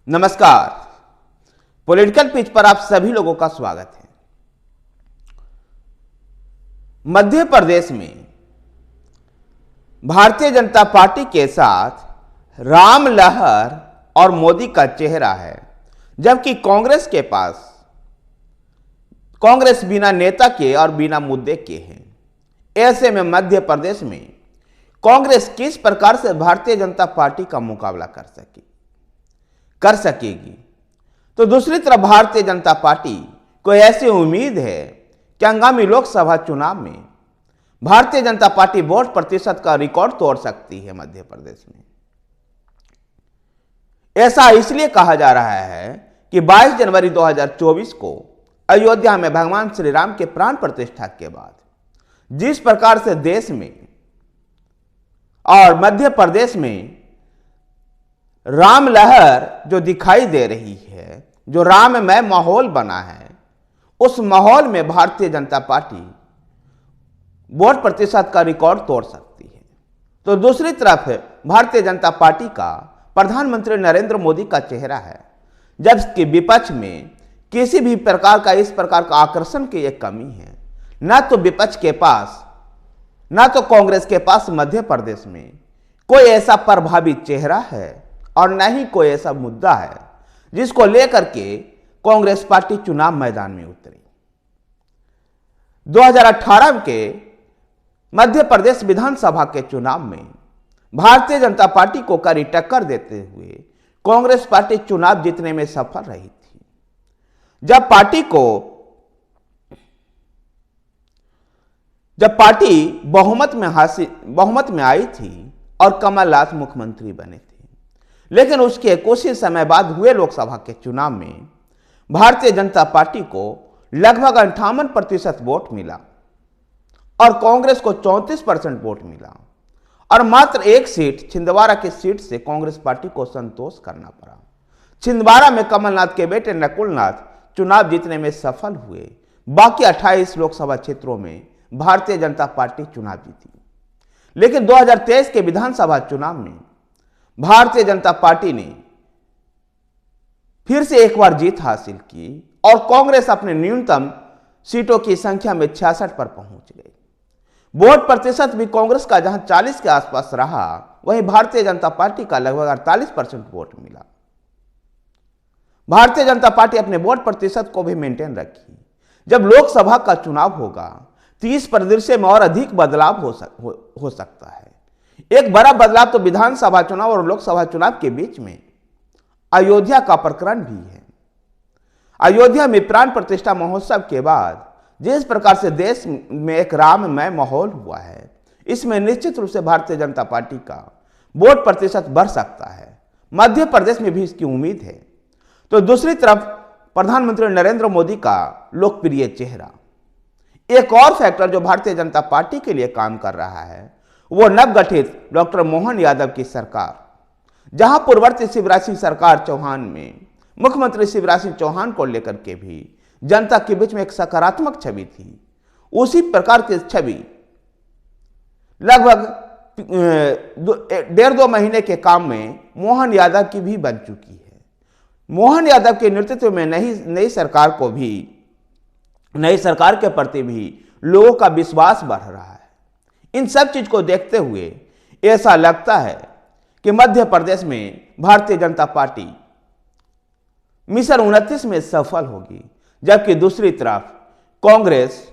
नमस्कार। Political pitch पर आप सभी लोगों का स्वागत है। मध्य प्रदेश में भारतीय जनता पार्टी के साथ राम लहर और मोदी का चेहरा है, जबकि कांग्रेस के पास कांग्रेस बिना नेता के और बिना मुद्दे के है। ऐसे में मध्य प्रदेश में कांग्रेस किस प्रकार से भारतीय जनता पार्टी का मुकाबला कर सकेगी, तो दूसरी तरफ भारतीय जनता पार्टी को ऐसी उम्मीद है कि आगामी लोकसभा चुनाव में भारतीय जनता पार्टी वोट प्रतिशत का रिकॉर्ड तोड़ सकती है मध्य प्रदेश में। ऐसा इसलिए कहा जा रहा है कि 22 जनवरी 2024 को अयोध्या में भगवान श्री राम के प्राण प्रतिष्ठा के बाद जिस प्रकार से देश में और मध्य प्रदेश में राम लहर जो दिखाई दे रही है, जो राममय माहौल बना है, उस माहौल में भारतीय जनता पार्टी वोट प्रतिशत का रिकॉर्ड तोड़ सकती है। तो दूसरी तरफ भारतीय जनता पार्टी का प्रधानमंत्री नरेंद्र मोदी का चेहरा है, जबकि विपक्ष में किसी भी प्रकार का इस प्रकार का आकर्षण की एक कमी है। न तो विपक्ष के पास, न तो कांग्रेस के पास मध्य प्रदेश में कोई ऐसा प्रभावी चेहरा है और न ही कोई ऐसा मुद्दा है जिसको लेकर के कांग्रेस पार्टी चुनाव मैदान में उतरी। 2018 के मध्य प्रदेश विधानसभा के चुनाव में भारतीय जनता पार्टी को कड़ी टक्कर देते हुए कांग्रेस पार्टी चुनाव जीतने में सफल रही थी। जब पार्टी बहुमत में आई थी और कमलनाथ मुख्यमंत्री बने थे, लेकिन उसके कुछ ही समय बाद हुए लोकसभा के चुनाव में भारतीय जनता पार्टी को लगभग 58% वोट मिला और कांग्रेस को 34% वोट मिला और मात्र एक सीट छिंदवाड़ा की सीट से कांग्रेस पार्टी को संतोष करना पड़ा। छिंदवाड़ा में कमलनाथ के बेटे नकुलनाथ चुनाव जीतने में सफल हुए। बाकी 28 लोकसभा क्षेत्रों में भारतीय जनता पार्टी चुनाव जीती, लेकिन 2023 के विधानसभा चुनाव में भारतीय जनता पार्टी ने फिर से एक बार जीत हासिल की और कांग्रेस अपने न्यूनतम सीटों की संख्या में 66 पर पहुंच गई। वोट प्रतिशत भी कांग्रेस का जहां 40 के आसपास रहा, वहीं भारतीय जनता पार्टी का लगभग 48% वोट मिला। भारतीय जनता पार्टी अपने वोट प्रतिशत को भी मेंटेन रखी। जब लोकसभा का चुनाव होगा तो इस परिदृश्य में और अधिक बदलाव हो सकता है। एक बड़ा बदलाव तो विधानसभा चुनाव और लोकसभा चुनाव के बीच में अयोध्या का प्रकरण भी है। अयोध्या में प्राण प्रतिष्ठा महोत्सव के बाद जिस प्रकार से देश में एक राममय माहौल हुआ है, इसमें निश्चित रूप से भारतीय जनता पार्टी का वोट प्रतिशत बढ़ सकता है। मध्य प्रदेश में भी इसकी उम्मीद है। तो दूसरी तरफ प्रधानमंत्री नरेंद्र मोदी का लोकप्रिय चेहरा, एक और फैक्टर जो भारतीय जनता पार्टी के लिए काम कर रहा है, वो नवगठित डॉक्टर मोहन यादव की सरकार, जहां पूर्ववर्ती शिवराज सिंह सरकार चौहान में मुख्यमंत्री शिवराज सिंह चौहान को लेकर के भी जनता के बीच में एक सकारात्मक छवि थी, उसी प्रकार की छवि लगभग 1.5-2 महीने के काम में मोहन यादव की भी बन चुकी है। मोहन यादव के नेतृत्व में नई सरकार के प्रति भी लोगों का विश्वास बढ़ रहा है। इन सब चीज को देखते हुए ऐसा लगता है कि मध्य प्रदेश में भारतीय जनता पार्टी मिशन 29 में सफल होगी, जबकि दूसरी तरफ कांग्रेस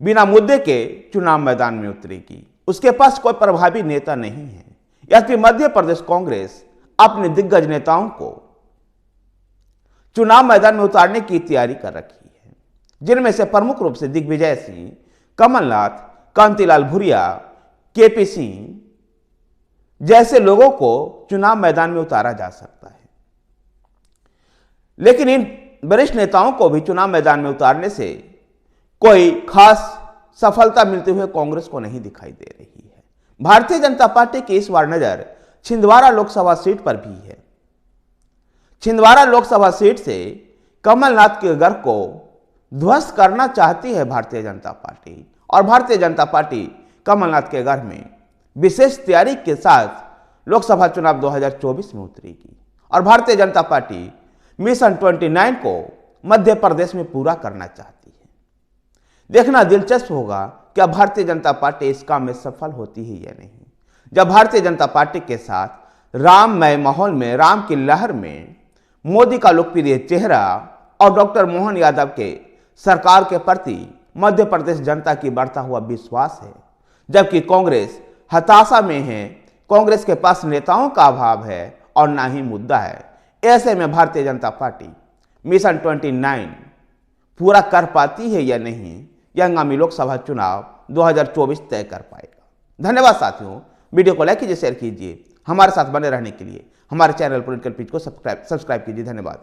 बिना मुद्दे के चुनाव मैदान में उतरेगी। उसके पास कोई प्रभावी नेता नहीं है। यानी मध्य प्रदेश कांग्रेस अपने दिग्गज नेताओं को चुनाव मैदान में उतारने की तैयारी कर रखी है, जिनमें से प्रमुख रूप से दिग्विजय सिंह, कमलनाथ, कांतिलाल भूरिया, केपी सिंह जैसे लोगों को चुनाव मैदान में उतारा जा सकता है। लेकिन इन वरिष्ठ नेताओं को भी चुनाव मैदान में उतारने से कोई खास सफलता मिलते हुए कांग्रेस को नहीं दिखाई दे रही है। भारतीय जनता पार्टी की इस बार नजर छिंदवाड़ा लोकसभा सीट पर भी है। छिंदवाड़ा लोकसभा सीट से कमलनाथ के गढ़ को ध्वस्त करना चाहती है भारतीय जनता पार्टी, और भारतीय जनता पार्टी कमलनाथ के गढ़ में विशेष तैयारी के साथ लोकसभा चुनाव 2024 में उतरेगी। और भारतीय जनता पार्टी मिशन 29 को मध्य प्रदेश में पूरा करना चाहती है। देखना दिलचस्प होगा कि अब भारतीय जनता पार्टी इस काम में सफल होती है या नहीं। जब भारतीय जनता पार्टी के साथ राममय माहौल में, राम की लहर में मोदी का लोकप्रिय चेहरा और डॉक्टर मोहन यादव के सरकार के प्रति मध्य प्रदेश जनता की बढ़ता हुआ विश्वास है, जबकि कांग्रेस हताशा में है, कांग्रेस के पास नेताओं का अभाव है और ना ही मुद्दा है। ऐसे में भारतीय जनता पार्टी मिशन 29 पूरा कर पाती है या नहीं, यह आगामी लोकसभा चुनाव 2024 तय कर पाएगा। धन्यवाद साथियों, वीडियो को लाइक कीजिए, शेयर कीजिए। हमारे साथ बने रहने के लिए हमारे चैनल पॉलिटिकल पिच को सब्सक्राइब कीजिए। धन्यवाद।